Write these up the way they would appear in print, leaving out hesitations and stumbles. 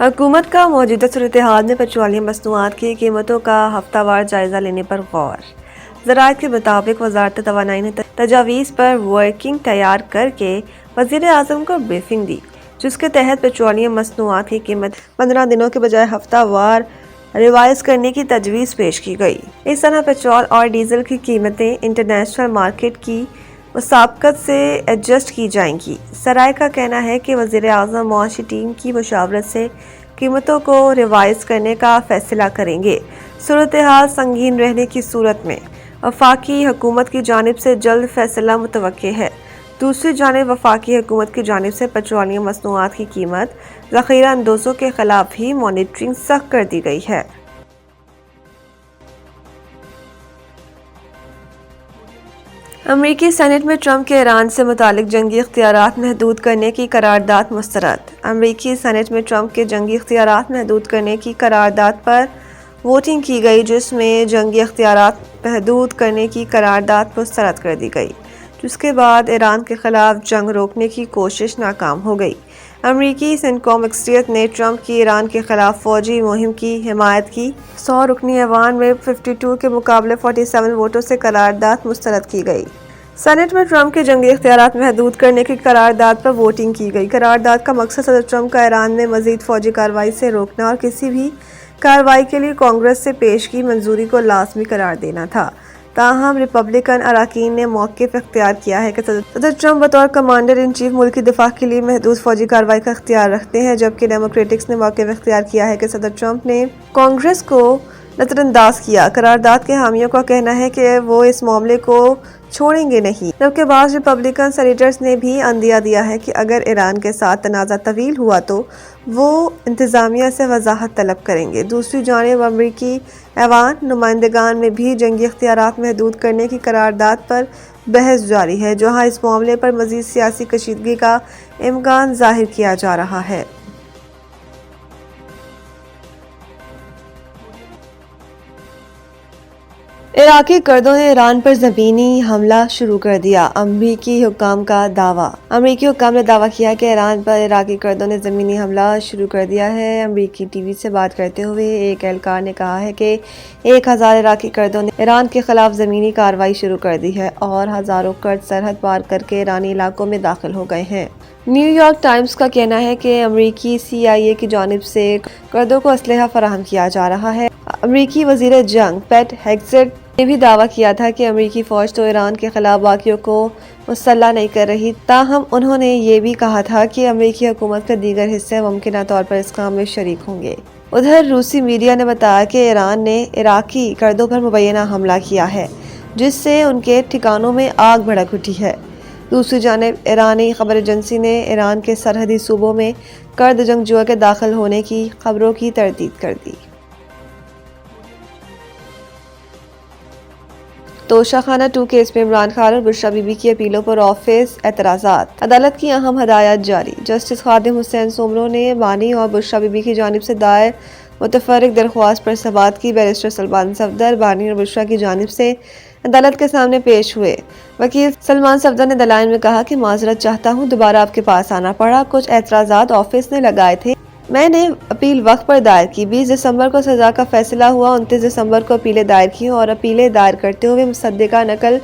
حکومت کا موجودہ صورتحال میں پیٹرولیم مصنوعات کی قیمتوں کا ہفتہ وار جائزہ لینے پر غور۔ ذرائع کے مطابق وزارت توانائی نے تجاویز پر ورکنگ تیار کر کے وزیر اعظم کو بریفنگ دی، جس کے تحت پیٹرولیم مصنوعات کی قیمت 15 دنوں کے بجائے ہفتہ وار ریوائز کرنے کی تجویز پیش کی گئی۔ اس طرح پیٹرول اور ڈیزل کی قیمتیں انٹرنیشنل مارکیٹ کی مسابقت سے ایڈجسٹ کی جائیں گی۔ ذرائع کا کہنا ہے کہ وزیر اعظم معاشی ٹیم کی مشاورت سے قیمتوں کو ریوائز کرنے کا فیصلہ کریں گے۔ صورتحال سنگین رہنے کی صورت میں وفاقی حکومت کی جانب سے جلد فیصلہ متوقع ہے۔ دوسری جانب وفاقی حکومت کی جانب سے پیٹرولیم مصنوعات کی قیمت ذخیرہ اندوزوں کے خلاف بھی مانیٹرنگ سخت کر دی گئی ہے۔ امریکی سینیٹ میں ٹرمپ کے ایران سے متعلق جنگی اختیارات محدود کرنے کی قرارداد مسترد۔ امریکی سینیٹ میں ٹرمپ کے جنگی اختیارات محدود کرنے کی قرارداد پر ووٹنگ کی گئی، جس میں جنگی اختیارات محدود کرنے کی قرارداد مسترد کر دی گئی، جس کے بعد ایران کے خلاف جنگ روکنے کی کوشش ناکام ہو گئی۔ امریکی سینکوم اکثریت نے ٹرمپ کی ایران کے خلاف فوجی مہم کی حمایت کی۔ 100 رکنی ایوان میں 52 کے مقابلے 47 ووٹوں سے قرارداد مسترد کی گئی۔ سینیٹ میں ٹرمپ کے جنگی اختیارات محدود کرنے کی قرارداد پر ووٹنگ کی گئی۔ قرارداد کا مقصد صدر ٹرمپ کا ایران میں مزید فوجی کارروائی سے روکنا اور کسی بھی کارروائی کے لیے کانگریس سے پیش کی منظوری کو لازمی قرار دینا تھا۔ تاہم ریپبلکن اراکین نے موقف اختیار کیا ہے کہ صدر ٹرمپ بطور کمانڈر ان چیف ملکی دفاع کے لیے محدود فوجی کارروائی کا اختیار رکھتے ہیں، جبکہ ڈیموکریٹکس نے موقف اختیار کیا ہے کہ صدر ٹرمپ نے کانگریس کو نظر انداز کیا۔ قرارداد کے حامیوں کا کہنا ہے کہ وہ اس معاملے کو چھوڑیں گے نہیں، جبکہ بعض ریپبلکن سینیٹرز نے بھی عندیہ دیا ہے کہ اگر ایران کے ساتھ تنازع طویل ہوا تو وہ انتظامیہ سے وضاحت طلب کریں گے۔ دوسری جانب امریکی ایوان نمائندگان میں بھی جنگی اختیارات محدود کرنے کی قرارداد پر بحث جاری ہے، جہاں اس معاملے پر مزید سیاسی کشیدگی کا امکان ظاہر کیا جا رہا ہے۔ عراقی کردوں نے ایران پر زمینی حملہ شروع کر دیا، امریکی حکام کا دعویٰ۔ امریکی حکام نے دعویٰ کیا کہ ایران پر عراقی کردوں نے زمینی حملہ شروع کر دیا ہے۔ امریکی ٹی وی سے بات کرتے ہوئے ایک اہلکار نے کہا ہے کہ 1000 عراقی کردوں نے ایران کے خلاف زمینی کارروائی شروع کر دی ہے اور ہزاروں کرد سرحد پار کر کے ایرانی علاقوں میں داخل ہو گئے ہیں۔ نیو یارک ٹائمز کا کہنا ہے کہ امریکی CIA کی جانب سے کردوں کو اسلحہ فراہم کیا جا رہا ہے۔ امریکی وزیر جنگ پیٹ ہیگسیٹ نے بھی دعویٰ کیا تھا کہ امریکی فوج تو ایران کے خلاف باغیوں کو مسلح نہیں کر رہی، تاہم انہوں نے یہ بھی کہا تھا کہ امریکی حکومت کے دیگر حصے ممکنہ طور پر اس کام میں شریک ہوں گے۔ ادھر روسی میڈیا نے بتایا کہ ایران نے عراقی کردوں پر مبینہ حملہ کیا ہے، جس سے ان کے ٹھکانوں میں آگ بھڑک اٹھی ہے۔ دوسری جانب ایرانی خبر ایجنسی نے ایران کے سرحدی صوبوں میں کرد جنگجوؤں کے داخل ہونے کی خبروں کی تردید کر دی۔ توشہ خانہ 2 کیس میں عمران خان اور بشریٰ بی بی کی اپیلوں پر آفس اعتراضات۔ عدالت کی اہم ہدایات جاری۔ جسٹس خادم حسین سومرو نے بانی اور بشریٰ بی بی کی جانب سے دائر متفرق درخواست پر سماعت کی۔ بیرسٹر سلمان صفدر بانی اور بشریٰ کی جانب سے عدالت کے سامنے پیش ہوئے۔ وکیل سلمان صفدر نے دلائل میں کہا کہ معذرت چاہتا ہوں، دوبارہ آپ کے پاس آنا پڑا۔ کچھ اعتراضات آفس نے لگائے تھے، میں نے اپیل وقت پر دائر کی۔ 20 دسمبر کو سزا کا فیصلہ ہوا، 29 دسمبر کو اپیلیں دائر کی اور اپیلیں دائر کرتے ہوئے مصدقہ نقل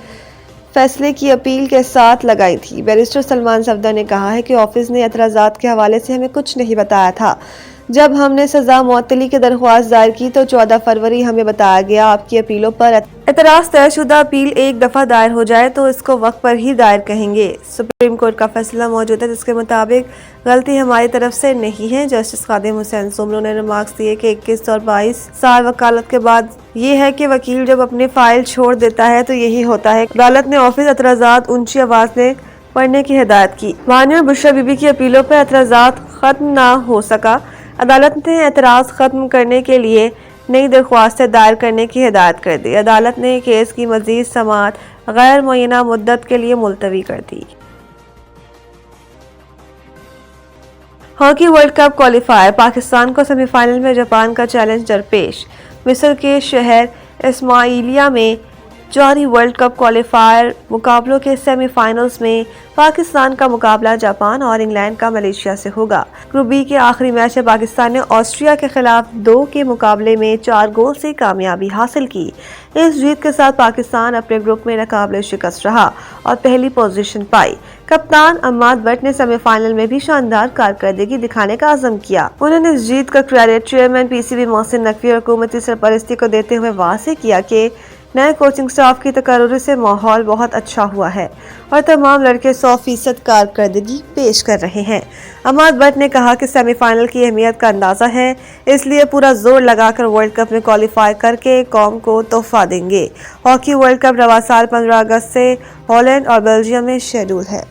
فیصلے کی اپیل کے ساتھ لگائی تھی۔ بیرسٹر سلمان صفدر نے کہا ہے کہ آفس نے اعتراضات کے حوالے سے ہمیں کچھ نہیں بتایا تھا۔ جب ہم نے سزا معطلی کی درخواست دائر کی تو 14 فروری ہمیں بتایا گیا آپ کی اپیلوں پر اعتراض طے شدہ اپیل ایک دفعہ دائر ہو جائے تو اس کو وقت پر ہی دائر کہیں گے۔ سپریم کورٹ کا فیصلہ موجود ہے، جس کے مطابق غلطی ہماری طرف سے نہیں ہے۔ جسٹس خادم حسین سومرو نے ریمارکس دیے کہ 21 اور 22 سال وکالت کے بعد یہ ہے کہ وکیل جب اپنی فائل چھوڑ دیتا ہے تو یہی ہوتا ہے۔ عدالت نے آفس اعتراضات اونچی آواز میں پڑھنے کی ہدایت کی۔ بانی اور بشریٰ بی بی کی اپیلوں پر اعتراضات ختم نہ ہو سکا۔ عدالت نے اعتراض ختم کرنے کے لیے نئی درخواستیں دائر کرنے کی ہدایت کر دی۔ عدالت نے کیس کی مزید سماعت غیر معینہ مدت کے لیے ملتوی کر دی۔ Hockey world cup qualifier, Pakistan کو سیمی فائنل میں جاپان کا چیلنج درپیش۔ مصر کے شہر اسماعیلیہ میں جاری ورلڈ کپ کوالیفائر مقابلوں کے سیمی فائنلز میں پاکستان کا مقابلہ جاپان اور انگلینڈ کا ملیشیا سے ہوگا۔ گروپ بی کے آخری میچ میں پاکستان نے آسٹریا کے خلاف 2 کے مقابلے میں 4 گول سے کامیابی حاصل کی۔ اس جیت کے ساتھ پاکستان اپنے گروپ میں ناقابل شکست رہا اور پہلی پوزیشن پائی۔ کپتان عماد بٹ نے سیمی فائنل میں بھی شاندار کارکردگی دکھانے کا عزم کیا۔ انہوں نے اس جیت کا credit chairman P C B Mohsin Naqvi اور حکومتی سرپرستی کو دیتے ہوئے واضح کیا کہ نئے کوچنگ سٹاف کی تقرری سے ماحول بہت اچھا ہوا ہے اور تمام لڑکے 100% کارکردگی پیش کر رہے ہیں۔ عماد بٹ نے کہا کہ سیمی فائنل کی اہمیت کا اندازہ ہے، اس لیے پورا زور لگا کر ورلڈ کپ میں کوالیفائی کر کے قوم کو تحفہ دیں گے۔ ہاکی ورلڈ کپ رواں سال 15 اگست سے ہالینڈ اور بیلجیم میں شیڈول ہے۔